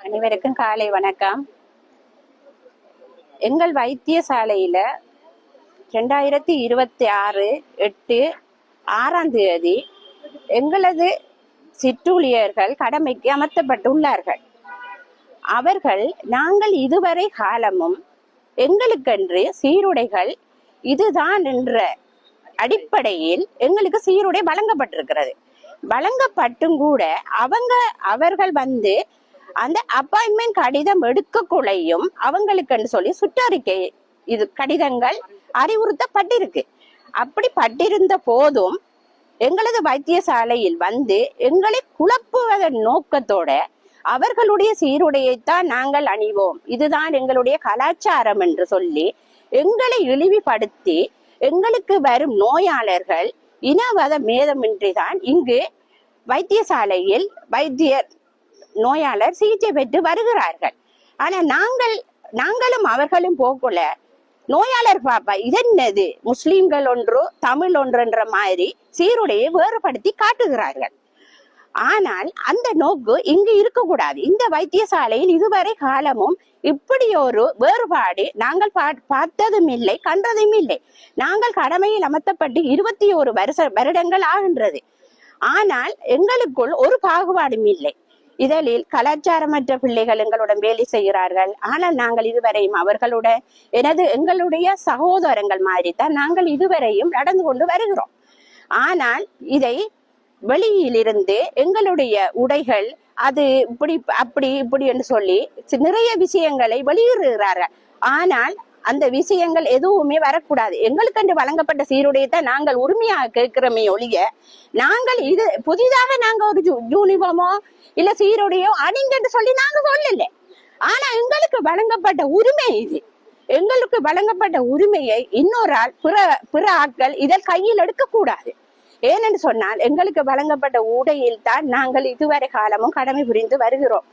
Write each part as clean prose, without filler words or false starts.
அனைவருக்கும் காலை வணக்கம். எங்கள் வைத்தியசாலையில 2026/8/6 எங்களது சிற்றூழியர்கள் கடமைக்கு அமர்த்தப்பட்டுள்ளார்கள். அவர்கள் நாங்கள் இதுவரை காலமும் எங்களுக்கென்று சீருடைகள் இதுதான் என்ற அடிப்படையில் எங்களுக்கு சீருடை வழங்கப்பட்டிருக்கிறது. வழங்கப்பட்டும் கூட அவர்கள் அந்த அப்பாயின்மெண்ட் கடிதம் எடுக்கக்குள்ளையும் அவங்களுக்குன்னு சொல்லி சுற்றறிக்கை இது கடிதங்கள் அறிவுறுத்தப்பட்டிருக்கு. அப்படி பட்டிருந்த போதும் எங்களது வைத்தியசாலையில் எங்களை குழப்புவதன் நோக்கத்தோட அவர்களுடைய சீருடையைத்தான் நாங்கள் அணிவோம், இதுதான் எங்களுடைய கலாச்சாரம் என்று சொல்லி எங்களை இழிவுபடுத்தி எங்களுக்கு வரும் நோயாளர்கள் இனவத மேதமின்றிதான் இங்கு வைத்தியசாலையில் நோயாளர் சிகிச்சை பெற்று வருகிறார்கள். ஆனா நாங்களும் அவர்களும் போக்குள்ள நோயாளர் பாப்பா இதென்னது முஸ்லிம்கள் ஒன்று தமிழ் ஒன்றுன்ற மாதிரி சீருடையை வேறுபடுத்தி காட்டுகிறார்கள். ஆனால் அந்த நோக்கு இங்கு இருக்கக்கூடாது. இந்த வைத்தியசாலையில் இதுவரை காலமும் இப்படி ஒரு வேறுபாடு நாங்கள் பார்த்ததும் இல்லை, கண்டதும் இல்லை. நாங்கள் கடமையில் அமர்த்தப்பட்டு 21 வருடங்கள் ஆகின்றது. ஆனால் எங்களுக்குள் ஒரு பாகுபாடும் இல்லை. இதழில் கலாச்சாரமற்ற பிள்ளைகள் எங்களுடன் வேலை செய்கிறார்கள். ஆனால் நாங்கள் இதுவரையும் அவர்களுடன் எங்களுடைய சகோதரங்கள் மாதிரி தான் நாங்கள் இதுவரையும் நடந்து கொண்டு வருகிறோம். ஆனால் இதை வெளியிலிருந்து எங்களுடைய உடைகள் அது இப்படி என்று சொல்லி நிறைய விஷயங்களை வெளியிடுகிறார்கள். ஆனால் அந்த விஷயங்கள் எதுவுமே வரக்கூடாது. எங்களுக்கு என்று வழங்கப்பட்ட சீருடையத்தான் நாங்கள் உரிமையாக கேட்கிறோமே ஒழிய நாங்கள் இது புதிதாக நாங்க ஒரு யூனிஃபார்மோ இல்ல சீருடையோ அணிங்கன்னு சொல்லி நாங்க சொல்லல. ஆனா எங்களுக்கு வழங்கப்பட்ட உரிமை இது. எங்களுக்கு வழங்கப்பட்ட உரிமையை இன்னொரு ஆள் பிற ஆட்கள் இதில் கையில் எடுக்க கூடாது. ஏனென்று சொன்னால் எங்களுக்கு வழங்கப்பட்ட உடையில் தான் நாங்கள் இதுவரை காலமும் கடமை புரிந்து வருகிறோம்.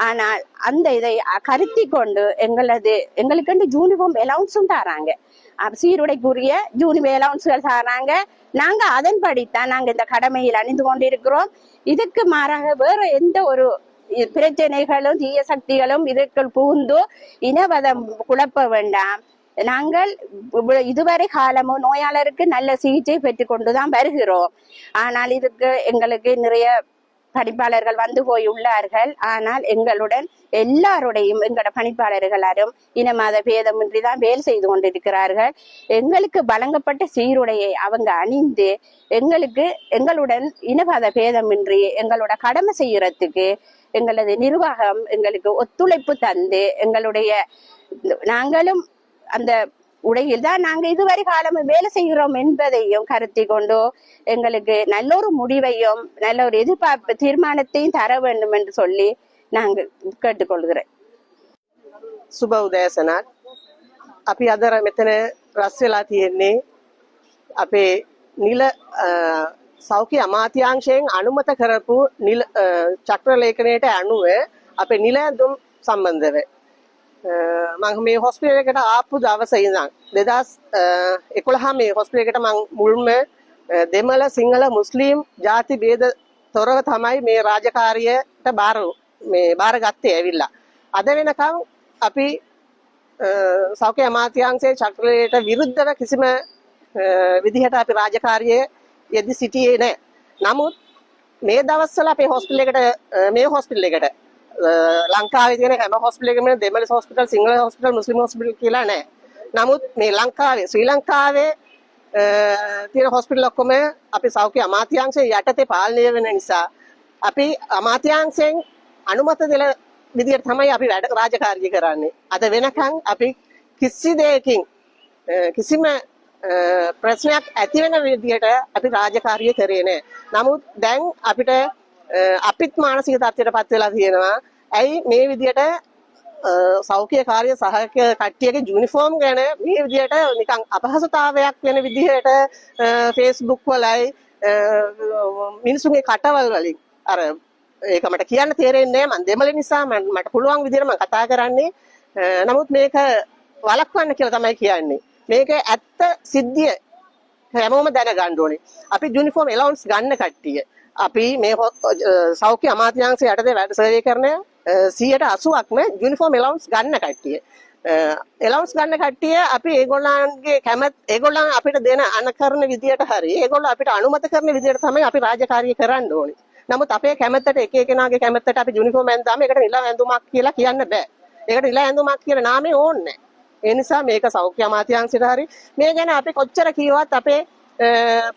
ஆனால் அந்த இதை கருத்தி கொண்டு எங்களுக்கு யூனிஃபார்ம் அலவுன்ஸும் தராங்க, சீருடைக்குரிய யூனிஃபார்ம் அலவுன்ஸ்கள் தராங்க. நாங்க அதன்படித்தான் நாங்க இந்த கடமையில் அணிந்து கொண்டிருக்கிறோம். இதுக்கு மாறாக வேற எந்த ஒரு பிரச்சனைகளும் தீய சக்திகளும் இதற்குள் புகுந்து இனவதம் குழப்ப வேண்டாம். நாங்கள் இதுவரை காலமும் நோயாளருக்கு நல்ல சிகிச்சை பெற்று கொண்டுதான் வருகிறோம். ஆனால் இதுக்கு எங்களுக்கு நிறைய பணிப்பாளர்கள் போய் உள்ளார்கள். ஆனால் எங்களுடன் எல்லாருடையும் எங்களோட பணிப்பாளர்களாரும் இனமத பேதமின்றிதான் வேலை செய்து கொண்டிருக்கிறார்கள். எங்களுக்கு வழங்கப்பட்ட சீருடையை அவங்க அணிந்து எங்களுடன் இனமத பேதமின்றி எங்களோட கடமை செய்யறதுக்கு எங்களது நிர்வாகம் எங்களுக்கு ஒத்துழைப்பு தந்து நாங்களும் அந்த உடையில் தான் நாங்க இதுவரை காலம் வேலை செய்கிறோம் என்பதையும் கருத்தி கொண்டு எங்களுக்கு நல்ல ஒரு முடிவையும் நல்ல ஒரு எதிர்பார்ப்பு தீர்மானத்தையும் தர வேண்டும் என்று சொல்லி நாங்க கேட்டுக்கொள்கிறேன். සුබ උදෑසනක්. අපි අද මෙතන රැස් වෙලා තියෙන්නේ අපේ නිල සෞඛ්‍ය අමාත්‍යාංශයෙන් අනුමත කරපු නිල චක්‍ර ලේඛනයට අනුව අපේ නිල ඇඳුම් සම්බන්ධව මම මේ හොස්පිටල් එකට ආපු දවසේ ඉඳන් 2011 මේ හොස්පිටල් එකට මම මුල්ම දෙමළ සිංහල මුස්ලිම් ಜಾති ભેද තොරව තමයි මේ රාජකාරියට බාරගත්තේ ඇවිල්ලා. අද වෙනකම් අපි සෞඛ්‍ය අමාත්‍යාංශයේ චක්‍රයට විරුද්ධව කිසිම විදිහට අපි රාජකාරියේ යෙදී සිටියේ නැහැ. නමුත් මේ දවස්වල අපේ හොස්පිටල් එකට ලංකාවේ තියෙන හැම හොස්පිටල් එකකම දෙමළ හොස්පිටල්, සිංහල හොස්පිටල්, මුස්ලිම් හොස්පිටල් කියලා නැහැ. නමුත් මේ ශ්‍රී ලංකාවේ තියෙන හොස්පිටල් ඔක්කොම අපි සෞඛ්‍ය අමාත්‍යාංශයේ යටතේ පාලනය වෙන නිසා අපි අමාත්‍යාංශයෙන් අනුමත දෙල විදියට තමයි අපි රාජකාරිය කරන්නේ. අද වෙනකන් අපි කිසි දෙයකින් කිසිම ප්‍රශ්නයක් ඇති වෙන විදියට අපි රාජකාරිය කරේ නැහැ. නමුත් දැන් අපිත් මානසික තත්ත්වයටපත් වෙලා තියෙනවා. ඇයි මේ විදියට සෞඛ්‍ය කාර්ය සහායක කට්ටියගේ යුනිෆෝම් ගැන මේ විදියට නිකන් අපහසුතාවයක් වෙන විදියට Facebook වලයි මිනිසුන්ගේ කටවල් වලින් අර ඒක මට කියන්න තේරෙන්නේ නැහැ. මම දෙමළ නිසා මට පුළුවන් විදියට මම කතා කරන්නේ. නමුත් මේක වළක්වන්න කියලා තමයි කියන්නේ. මේක ඇත්ත සිද්ධිය හැමෝම දැනගන්න ඕනේ. අපි යුනිෆෝම් ඇලවුන්ස් ගන්න කට්ටිය අපි මේ සෞඛ්‍ය අමාත්‍යාංශය යටතේ වැඩ සර්වේ කරන 180%ක්ම යුනිෆෝම් එලවුන්ස් ගන්න කට්ටිය. එලවුන්ස් ගන්න කට්ටිය අපි ඒගොල්ලන්ගේ ඒගොල්ලන් අපිට දෙන අනකරන විදියට හරි ඒගොල්ලෝ අපිට අනුමත කරන විදියට තමයි අපි රාජකාරිය කරන්න ඕනේ. නමුත් අපේ කැමැත්තට එක එකනාගේ කැමැත්තට අපි යුනිෆෝම් ඇඳාම ඒකට නිල ඇඳුමක් කියලා කියන්න බෑ. ඒකට නිල ඇඳුමක් කියලා නාමය ඕනේ නැහැ. ඒ නිසා මේක සෞඛ්‍ය අමාත්‍යාංශයට හරි මේ ගැන අපි කොච්චර කිව්වත් අපේ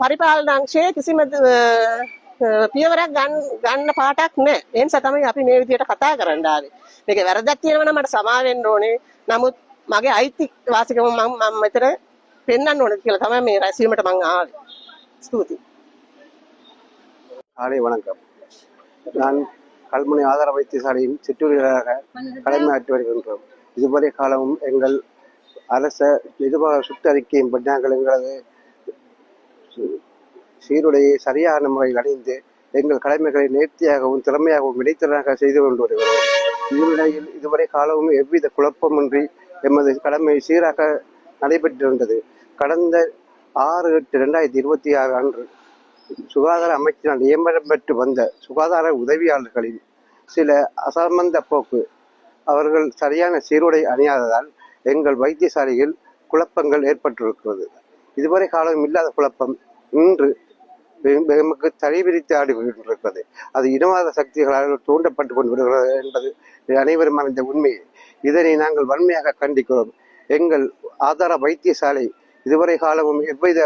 පරිපාලන අංශයේ කිසිම පියවරක් ගන්න පාටක් නැහැ. ඒ නිසා තමයි අපි මේ විදියට කතා කරන්න ආවේ. මේක වැරද්දක් තියෙනවා නම් මට සමාව වෙන්න ඕනේ. නමුත් මගේ අයිතිවාසිකම මම මෙතන පෙන්වන්න ඕනේ කියලා තමයි මේ රැස්වීමට මම ආවේ. ස්තුතියි. காலை வணக்கம். நான் கல்முனை ஆதார வைத்தியசாலையின் சிற்றூழியராக கடமையாற்றி வருகின்றோம். இதுவரை காலமும் எங்கள் அரச நிர்வாக சுற்றறிக்கையின்படி நாங்கள் எங்களது சீருடையை சரியான முறையில் அணிந்து எங்கள் கடமைகளை நேர்த்தியாகவும் திறமையாகவும் இடைத்தராக செய்து கொண்டு வருகிறோம். இந்நிலையில் இதுவரை காலமும் எவ்வித குழப்பமின்றி எமது கடமை சீராக நடைபெற்றிருந்தது. கடந்த 6/8/2026 அன்று சுகாதார அமைச்சினால் நியமனம் பெற்று வந்த சுகாதார உதவியாளர்களின் சில அசம்பந்த போக்கு அவர்கள் சரியான சீருடை அணியாததால் எங்கள் வைத்தியசாலையில் குழப்பங்கள் ஏற்பட்டிருக்கிறது. இதுவரை காலம் இல்லாத குழப்பம் இன்று நமக்கு தலைவிரித்து ஆடி கொண்டிருக்கிறது. அது இனவாத சக்திகளால் தூண்டப்பட்டு கொண்டு வருகிறது என்பது அனைவரும் அறிந்த உண்மை. இதனை நாங்கள் வன்மையாக கண்டிக்கிறோம். எங்கள் ஆதார வைத்தியசாலை இதுவரை காலமும் எவ்வித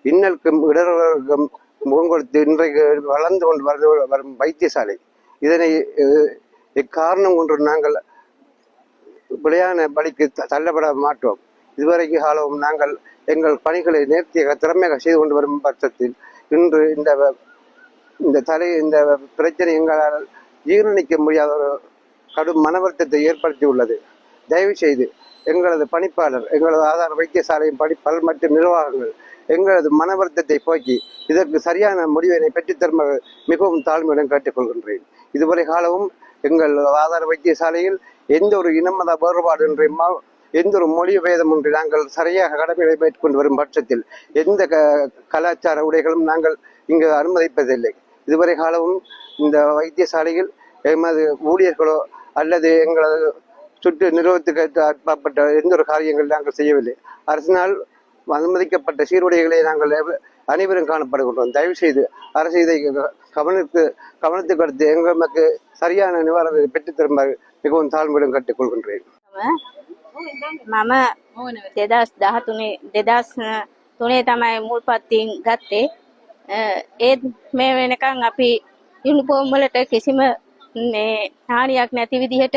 இன்னலுக்கும் இடர்களுக்கும் முகம் கொடுத்து இன்றைக்கு வளர்ந்து கொண்டு வரும் வைத்தியசாலை இதனை இக்காரணம் கொண்டு நாங்கள் விளையான பலிக்கு தள்ளப்பட மாட்டோம். இதுவரைக்கு காலமும் நாங்கள் எங்கள் பணிகளை நேர்த்தியாக திறமையாக செய்து கொண்டு வரும் பட்சத்தில் இன்று இந்த பிரச்சனை எங்களால் ஜீரணிக்க முடியாத ஒரு கடும் மனவருத்தத்தை ஏற்படுத்தியுள்ளது. தயவு செய்து எங்களது பணிப்பாளர் எங்களது ஆதார வைத்தியசாலையின் பணிப்பாளர் மற்றும் நிர்வாகங்கள் எங்களது மனவருத்தத்தை போக்கி இதற்கு சரியான முடிவினை பெற்றுத்தரும் மிகவும் தாழ்மையுடன் கேட்டுக்கொள்கின்றேன். இதுவரை காலமும் எங்கள் ஆதார வைத்தியசாலையில் எந்த ஒரு இனமத வேறுபாடு எந்த ஒரு மொழி வேதமின்றி நாங்கள் சரியாக கடமைகளை மேற்கொண்டு வரும் பட்சத்தில் எந்த கலாச்சார உடைகளும் நாங்கள் இங்கு அனுமதிப்பதில்லை. இதுவரை காலமும் இந்த வைத்தியசாலையில் எமது ஊழியர்களோ அல்லது எங்களது சுற்று நிறுவனத்துக்கு அப்பாற்பட்ட எந்த ஒரு காரியங்கள் நாங்கள் செய்யவில்லை. அரசினால் அனுமதிக்கப்பட்ட சீருடைகளை நாங்கள் அனைவரும் காணப்படுகின்றோம். தயவு செய்து அரசு இதை கவனத்துக்கு அடுத்து எங்களுக்கு சரியான நிவாரணத்தை பெற்றுத்தருமாறு மிகவும் தாழ்மையுடன் கேட்டுக்கொள்கின்றேன். මම 2013 තමයි මුල් පත්තියෙන් ගත්තේ. ඒත් මේ වෙනකන් අපි යුනිෆෝම් වලට කිසිම මේ හානියක් නැති විදිහට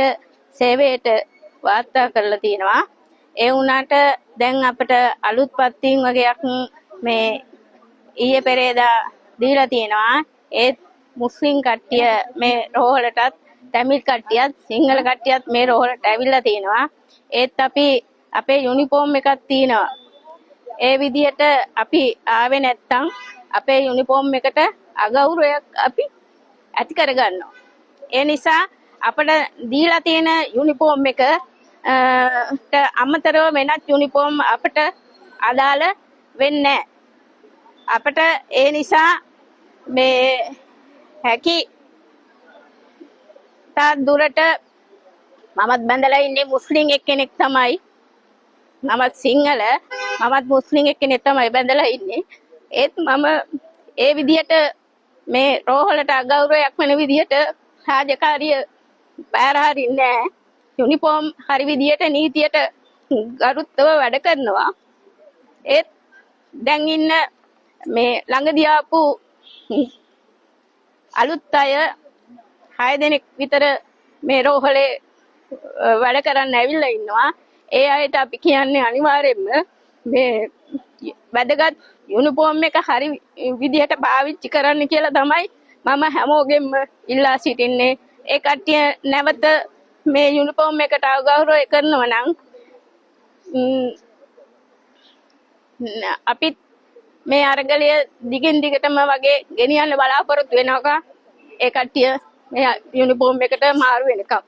සේවයට වාර්තා කරලා තියෙනවා. ඒ වුණාට දැන් අපිට අලුත් පත්තියෙන් වගේක් මේ ඊයේ පෙරේදා දීලා තියෙනවා. ඒත් මුස්ලිම් කට්ටිය මේ රෝහලටත් තමිල් කට්ටියත් සිංහල කට්ටියත් මේ රෝහලට ඇවිල්ලා තියෙනවා. ඒත් අපි අපේ යුනිෆෝම් එකක් තියෙනවා. ඒ විදිහට අපි ආවේ නැත්තම් අපේ යුනිෆෝම් එකට අගෞරවයක් අපි ඇති කරගන්නවා. ඒ නිසා අපිට දීලා තියෙන යුනිෆෝම් එක අමතරව වෙනත් යුනිෆෝම් අපිට අදාළ වෙන්නේ නැහැ. අපිට ඒ නිසා මේ හැකි තාක් දුරට මමත් බඳලා ඉන්නේ මුස්ලිම් එක්කෙනෙක් තමයි. මමත් සිංහල මමත් මුස්ලිම් එක්කෙනෙක් තමයි බඳලා ඉන්නේ. ඒත් මම ඒ විදිහට මේ රෝහලට අගෞරවයක් වෙන විදිහට රාජකාරිය බාර හරින්නේ නැහැ. යුනිෆෝම් හරි විදිහට නීතියට ගරුත්වව වැඩ කරනවා. ඒත් දැන් ඉන්න මේ ළඟදී ආපු අලුත් අය 6 දෙනෙක් විතර මේ රෝහලේ වැඩ කරන්න ඇවිල්ලා ඉන්නවා. ඒ අයට අපි කියන්නේ අනිවාර්යයෙන්ම මේ වැදගත් යුනිෆෝම් එක හරි විදිහට පාවිච්චි කරන්න කියලා තමයි මම හැමෝගෙම ඉල්ලා සිටින්නේ. ඒ කට්ටිය නැවත මේ යුනිෆෝම් එකට අගෞරවය කරනවා නම් අපි මේ අරගලය දිගින් දිගටම වගේ ගෙනියන්න බලාපොරොත්තු වෙනවා. ඒ කට්ටිය මේ යුනිෆෝම් එකට මාරු වෙනකම්